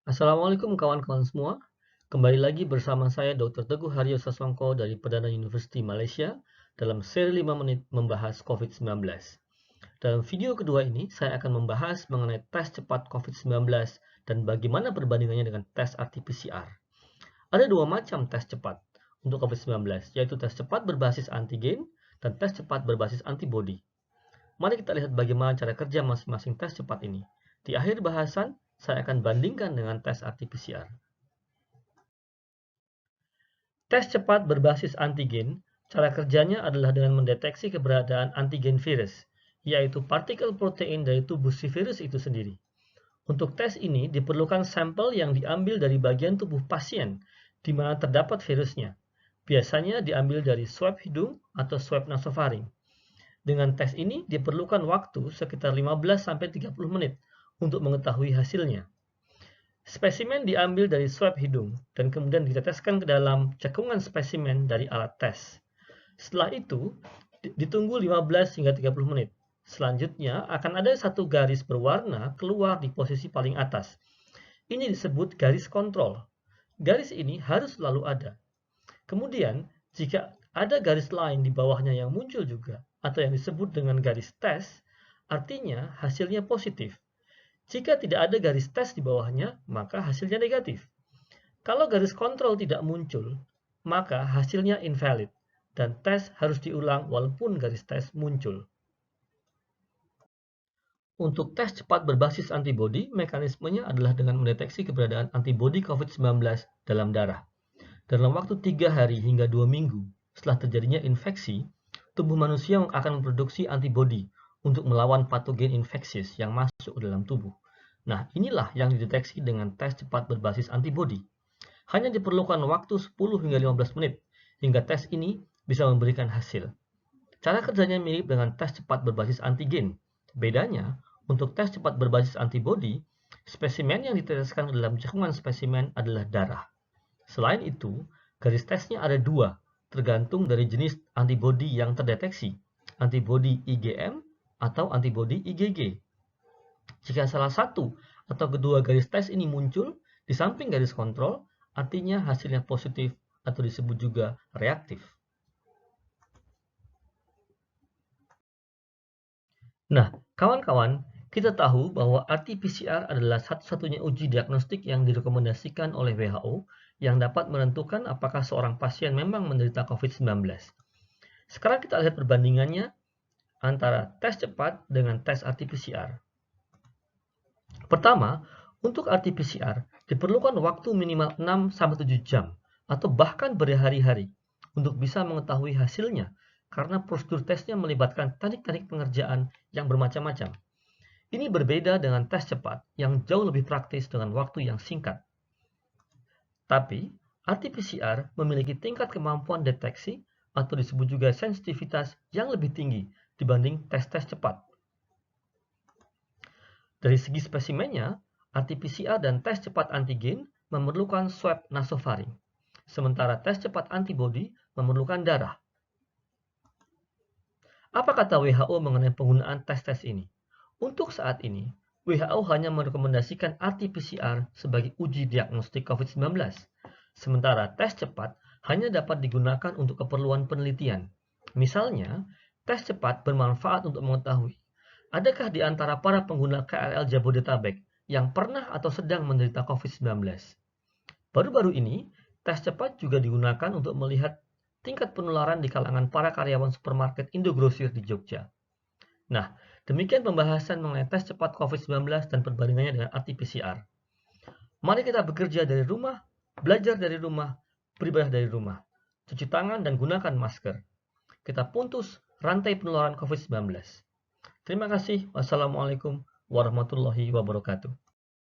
Assalamualaikum kawan-kawan semua. Kembali lagi bersama saya Dr. Teguh Haryo Sasongko dari Perdana University Malaysia dalam seri 5 menit membahas COVID-19. Dalam video kedua ini, saya akan membahas mengenai tes cepat COVID-19 dan bagaimana perbandingannya dengan tes RT-PCR. Ada dua macam tes cepat untuk COVID-19, yaitu tes cepat berbasis antigen dan tes cepat berbasis antibodi. Mari kita lihat bagaimana cara kerja masing-masing tes cepat ini. Di akhir bahasan, saya akan bandingkan dengan tes RT-PCR. Tes cepat berbasis antigen, cara kerjanya adalah dengan mendeteksi keberadaan antigen virus, yaitu partikel protein dari tubuh si virus itu sendiri. Untuk tes ini diperlukan sampel yang diambil dari bagian tubuh pasien di mana terdapat virusnya. Biasanya diambil dari swab hidung atau swab nasofaring. Dengan tes ini diperlukan waktu sekitar 15-30 menit untuk mengetahui hasilnya. Spesimen diambil dari swab hidung dan kemudian diteteskan ke dalam cekungan spesimen dari alat tes. Setelah itu, ditunggu 15 hingga 30 menit. Selanjutnya akan ada satu garis berwarna keluar di posisi paling atas. Ini disebut garis kontrol. Garis ini harus selalu ada. Kemudian, jika ada garis lain di bawahnya yang muncul juga, atau yang disebut dengan garis tes, artinya hasilnya positif. Jika tidak ada garis tes di bawahnya, maka hasilnya negatif. Kalau garis kontrol tidak muncul, maka hasilnya invalid, dan tes harus diulang walaupun garis tes muncul. Untuk tes cepat berbasis antibodi, mekanismenya adalah dengan mendeteksi keberadaan antibodi COVID-19 dalam darah. Dalam waktu 3 hari hingga 2 minggu setelah terjadinya infeksi, tubuh manusia akan memproduksi antibodi untuk melawan patogen infeksius yang masuk ke dalam tubuh. Nah, inilah yang dideteksi dengan tes cepat berbasis antibodi. Hanya diperlukan waktu 10 hingga 15 menit hingga tes ini bisa memberikan hasil. Cara kerjanya mirip dengan tes cepat berbasis antigen. Bedanya, untuk tes cepat berbasis antibodi, spesimen yang diteteskan dalam cekungan spesimen adalah darah. Selain itu, garis tesnya ada dua, tergantung dari jenis antibodi yang terdeteksi, antibodi IgM atau antibodi IgG. Jika salah satu atau kedua garis tes ini muncul di samping garis kontrol, artinya hasilnya positif atau disebut juga reaktif. Nah, kawan-kawan, kita tahu bahwa RT-PCR adalah satu-satunya uji diagnostik yang direkomendasikan oleh WHO yang dapat menentukan apakah seorang pasien memang menderita COVID-19. Sekarang kita lihat perbandingannya antara tes cepat dengan tes RT-PCR. Pertama, untuk RT-PCR diperlukan waktu minimal 6-7 jam atau bahkan berhari-hari untuk bisa mengetahui hasilnya karena prosedur tesnya melibatkan teknik-teknik pengerjaan yang bermacam-macam. Ini berbeda dengan tes cepat yang jauh lebih praktis dengan waktu yang singkat. Tapi, RT-PCR memiliki tingkat kemampuan deteksi atau disebut juga sensitivitas yang lebih tinggi dibanding tes-tes cepat. Dari segi spesimennya, RT-PCR dan tes cepat antigen memerlukan swab nasofaring, sementara tes cepat antibodi memerlukan darah. Apa kata WHO mengenai penggunaan tes-tes ini? Untuk saat ini, WHO hanya merekomendasikan RT-PCR sebagai uji diagnostik COVID-19, sementara tes cepat hanya dapat digunakan untuk keperluan penelitian. Misalnya, tes cepat bermanfaat untuk mengetahui adakah di antara para pengguna KRL Jabodetabek yang pernah atau sedang menderita COVID-19. Baru-baru ini, tes cepat juga digunakan untuk melihat tingkat penularan di kalangan para karyawan supermarket Indogrosir di Jogja. Nah, demikian pembahasan mengenai tes cepat COVID-19 dan perbandingannya dengan RT-PCR. Mari kita bekerja dari rumah, belajar dari rumah, beribadah dari rumah, cuci tangan dan gunakan masker. Kita putus rantai penularan COVID-19. Terima kasih. Wassalamualaikum warahmatullahi wabarakatuh.